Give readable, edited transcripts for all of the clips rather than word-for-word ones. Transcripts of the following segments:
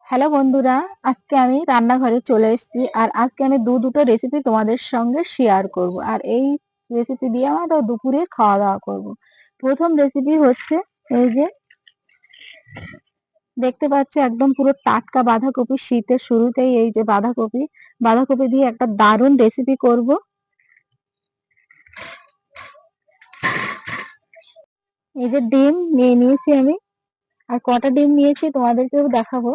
Hello বন্ধুরা, আজকে আমি রান্নাঘরে চলে এসেছি। আর আজকে আমি দুটো রেসিপি তোমাদের সঙ্গে শেয়ার করব। আর এই রেসিপি দিয়ে আমরা দুপুরে খাওয়া দাওয়া করব। প্রথম রেসিপি হচ্ছে এই যে দেখতে পাচ্ছ একদম পুরো টাটকা বাঁধাকপি, শীতের শুরুতেই এই যে বাঁধাকপি বাঁধাকপি দিয়ে একটা দারুণ রেসিপি করব। এই যে ডিম নিয়ে নিয়েছি আমি, আর কটা ডিম নিয়েছি তোমাদেরকেও দেখাবো।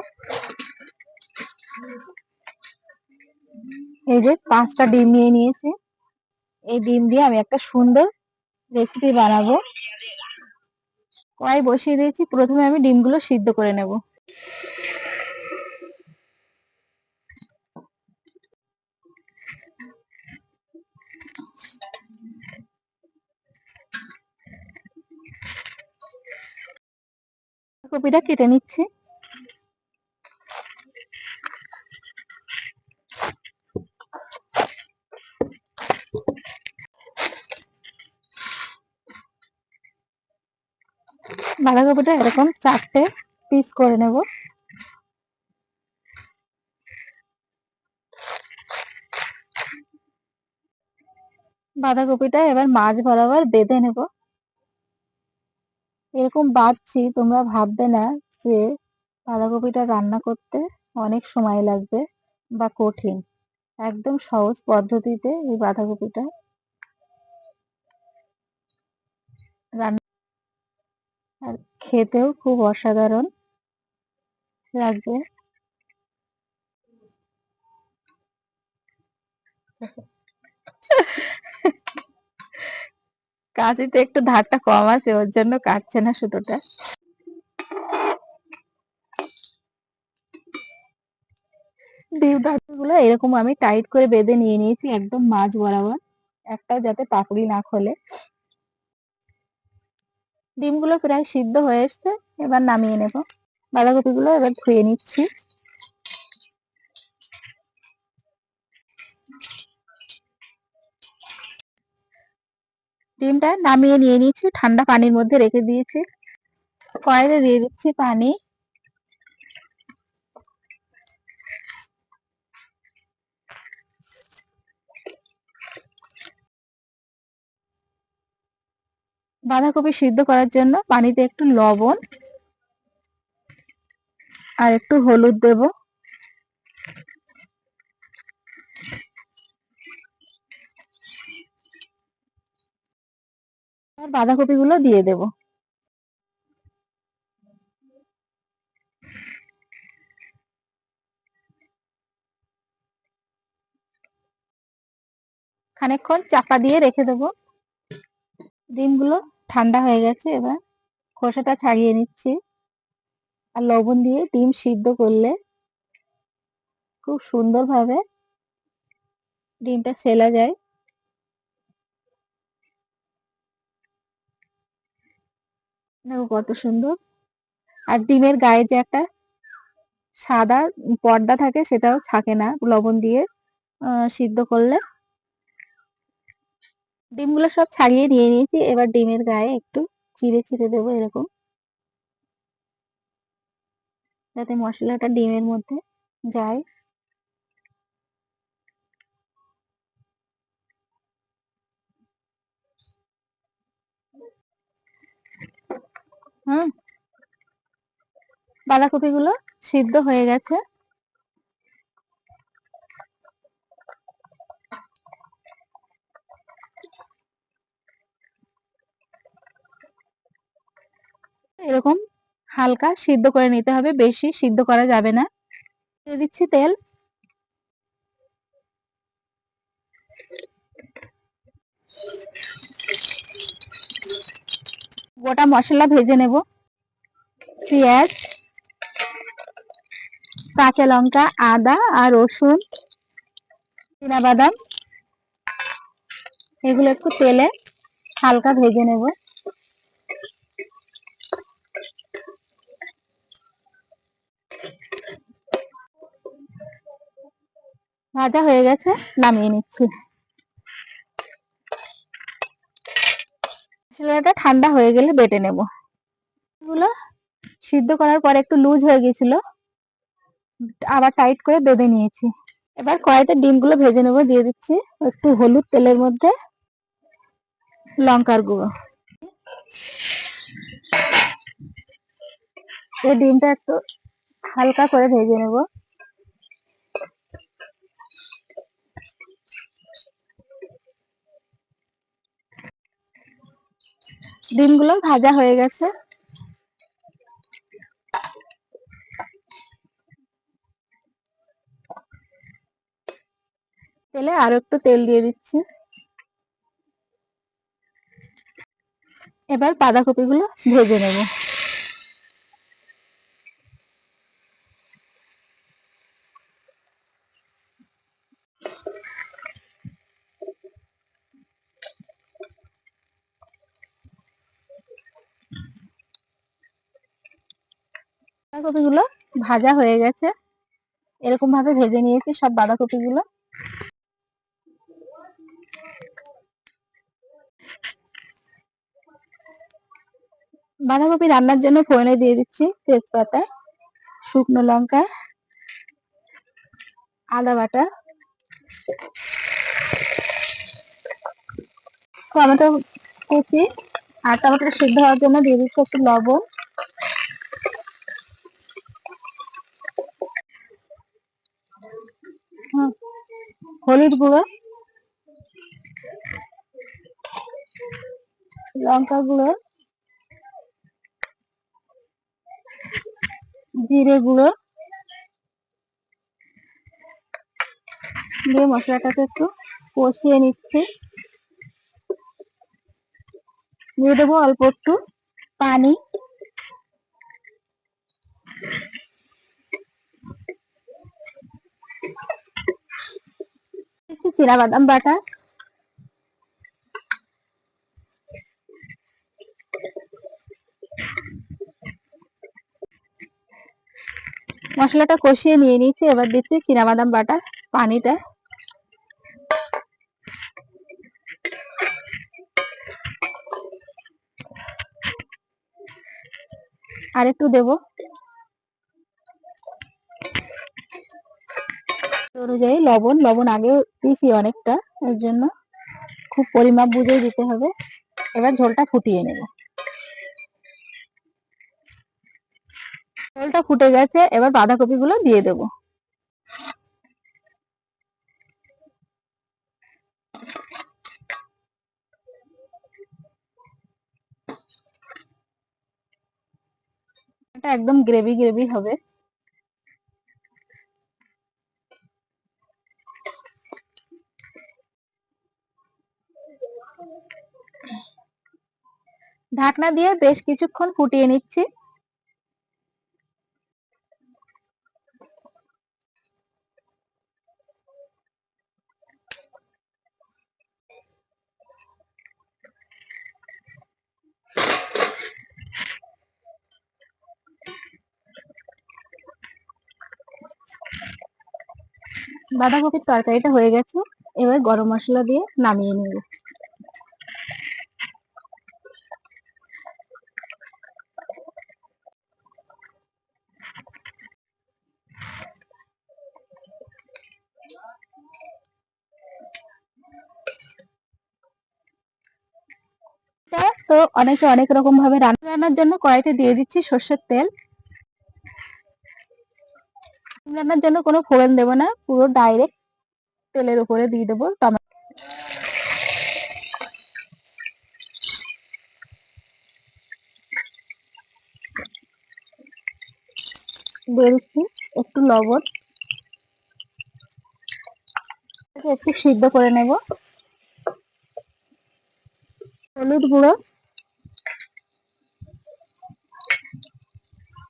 এই যে 5টা ডিম নিয়ে নিয়েছি। এই ডিম দিয়ে আমি একটা সুন্দর রেসিপি বানাবো। কড়াই বসিয়ে দিয়েছি, প্রথমে আমি ডিমগুলো সিদ্ধ করে নেব। কপিটা কেটে নিচ্ছি। বাঁধাকপিটা এরকম 4টে পিস করে নেব। বাঁধাকপিটা এবার মাঝ বরাবর বেঁধে নেব। এরকম বাঁধছি, তোমরা ভাববে না যে বাঁধাকপিটা রান্না করতে অনেক সময় লাগবে বা কঠিন। একদম সহজ পদ্ধতিতে এই বাঁধাকপিটা রান্না, আর খেতেও খুব অসাধারণ লাগবে। কাঁচিতে একটু ধারটা কম আছে, ওর জন্য কাটছে না সুতোটা। ডিমগুলো এরকম আমি টাইট করে বেঁধে নিয়ে নিয়েছি একদম মাঝ বরাবর, একটাও যাতে পাপড়ি না খোলে। ডিমগুলো প্রায় সিদ্ধ হয়ে এসছে, এবার নামিয়ে নেব। বাঁধাকপিগুলো এবার ধুয়ে নিচ্ছি। ডিমটা নামিয়ে নিয়ে নিয়েছি, ঠান্ডা পানির মধ্যে রেখে দিয়েছি। কড়াইতে দিয়ে দিচ্ছি পানি। বাঁধাকপি সিদ্ধ করার জন্য পানিতে একটু লবণ আর একটু হলুদ দেব। আর বাঁধাকপিগুলো দিয়ে দেব। খানিকক্ষণ চাপা দিয়ে রেখে দেব। ডিমগুলো ঠান্ডা হয়ে গেছে, এবার খোসাটা ছাড়িয়ে নিচ্ছি। আর লবণ দিয়ে ডিম সিদ্ধ করলে খুব সুন্দরভাবে ডিমটা সেলা যায়। দেখো কত সুন্দর। আর ডিমের গায়ে যে একটা সাদা পর্দা থাকে, সেটাও থাকে না লবণ দিয়ে সিদ্ধ করলে। ডিমগুলো সব ছাড়িয়ে নিয়ে নিয়েছি, এবার ডিমের গায়ে একটু চিড়ে চিড়ে দেবো এরকম, যাতে মশলাটা ডিমের মধ্যে যায়। হুম, বাঁধাকপিগুলো সিদ্ধ হয়ে গেছে। এরকম হালকা সিদ্ধ করে নিতে হবে, বেশি সিদ্ধ করা যাবে না। দিয়ে দিচ্ছি তেল। গোটা মশলা ভেজে নেব। পেঁয়াজ, কাঁচা লঙ্কা, আদা আর রসুন, বাদাম, এগুলো একটু তেলে হালকা ভেজে নেব। ভাজা হয়ে গেছে, নামিয়ে নিচ্ছি। মশলাটা ঠান্ডা হয়ে গেলে বেটে নেব। এগুলো সিদ্ধ করার পর একটু লুজ হয়ে গেছিল, আবার টাইট করে বেঁধে নিয়েছি। এবার কড়াইতে ডিমগুলো ভেজে নেবো। দিয়ে দিচ্ছি একটু হলুদ, তেলের মধ্যে লঙ্কার গুঁড়ো। এই ডিমটা একটু হালকা করে ভেজে নেব। ডিমগুলো ভাজা হয়ে গেছে। তেলে আরো একটু তেল দিয়ে দিচ্ছি। এবার বাঁধাকপিগুলো ভেজে নেব। বাঁধাকপিগুলো ভাজা হয়ে গেছে। এরকম ভাবে ভেজে নিয়েছি সব বাঁধাকপিগুলো। বাঁধাকপি রান্নার জন্য ফোড়নে দিয়ে দিচ্ছি তেজপাতা, শুকনো লঙ্কা, আদা বাটা, টমেটো কুচি, আর টমেটো সিদ্ধ হওয়ার জন্য দিয়ে দিচ্ছি একটু লবণ, হলুদ গুঁড়ো, লঙ্কা গুঁড়ো, জিরে গুঁড়ো দিয়ে মশলাটাকে একটু কষিয়ে নিচ্ছি। দিয়ে দেবো অল্প একটু পানি। চীনাবাদাম বাটা, মশলাটা কষিয়ে নিয়ে নিয়েছি। এবার দিচ্ছি চীনাবাদাম বাটা পানিটা। আর একটু দেবো অনুযায়ী লবণ। লবণ আগেও দিয়েছি অনেকটা, এর জন্য খুব পরিমাপ বুঝেই দিতে হবে। এবার ঝোলটা ফুটিয়ে নেব। ঝোলটা ফুটে গেছে, এবার বাঁধাকপিগুলো দিয়ে দেবো। এটা একদম গ্রেভি গ্রেভি হবে। ঢাকনা দিয়ে বেশ কিছুক্ষণ ফুটিয়ে নিচ্ছি। বাঁধাকপির তরকারিটা হয়ে গেছে। এবার গরম মশলা দিয়ে নামিয়ে নেব। তো অনেকে অনেক রকম ভাবে রান্নার জন্য কড়াইতে দিয়ে দিচ্ছি সর্ষের তেল। রান্নার জন্য কোনো ফোড়ন দেব না, পুরো ডাইরেক্ট তেলের উপরে দিয়ে দেবো টমেটো। দিয়ে দিচ্ছি একটু লবণ, একটু সিদ্ধ করে নেব। হলুদ গুঁড়ো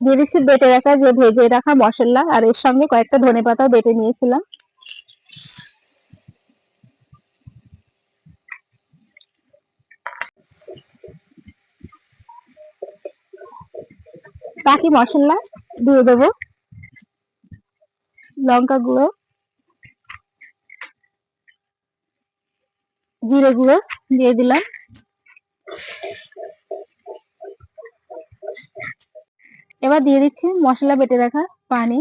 দিয়ে দিচ্ছি বেটে রাখা, যে ভেজে রাখা মশলা, আর এর সঙ্গে কয়েকটা ধনেপাতাও বেটে নিয়েছিলাম। বাকি মশলা দিয়ে দেবো। লঙ্কা গুঁড়ো, জিরে গুঁড়ো দিয়ে দিলাম। এবার দিয়ে দিচ্ছি মশলা বেটে রাখা পানি।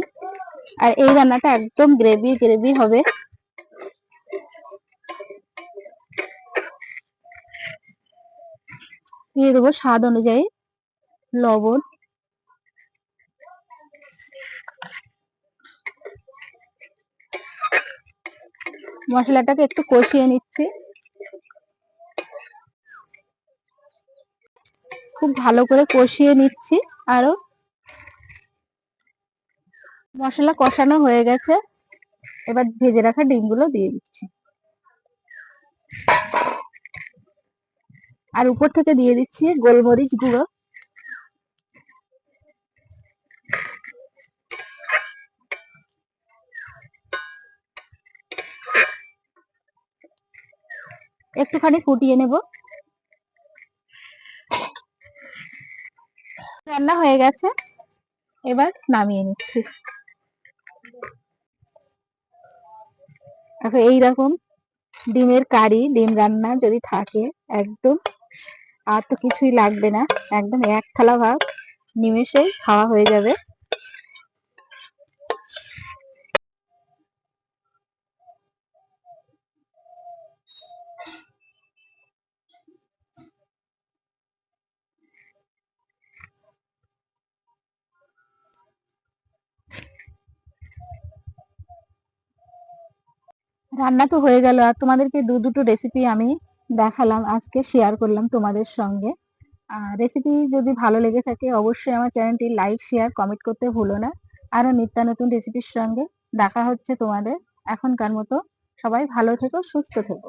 আর এই রান্নাটা একদম গ্রেভি গ্রেভি হবে। দিয়ে দেবো স্বাদ অনুযায়ী লবণ, মশলাটাকে একটু কষিয়ে নিচ্ছি। খুব ভালো করে কষিয়ে নিচ্ছি। আরো মশলা কষানো হয়ে গেছে, এবার ভেজে রাখা ডিমগুলো দিয়ে দিচ্ছি। আর উপর থেকে দিয়ে দিচ্ছি গোলমরিচ গুঁড়ো। একটুখানি ফুটিয়ে নেব। রান্না হয়ে গেছে, এবার নামিয়ে নিচ্ছি। এখন এইরকম ডিমের কারি, ডিম রান্না যদি থাকে একদম আর তো কিছুই লাগবে না, একদম এক থালা ভাত নিমেষেই খাওয়া হয়ে যাবে। রান্না তো হয়ে গেল, আর তোমাদেরকে দুটো রেসিপি আমি দেখালাম, আজকে শেয়ার করলাম তোমাদের সঙ্গে। রেসিপি যদি ভালো লেগে থাকে অবশ্যই আমার চ্যানেলটি লাইক শেয়ার কমেন্ট করতে ভুলো না। আরো নিত্য নতুন রেসিপির সঙ্গে দেখা হচ্ছে তোমাদের। এখনকার মতো সবাই ভালো থেকো, সুস্থ থেকো।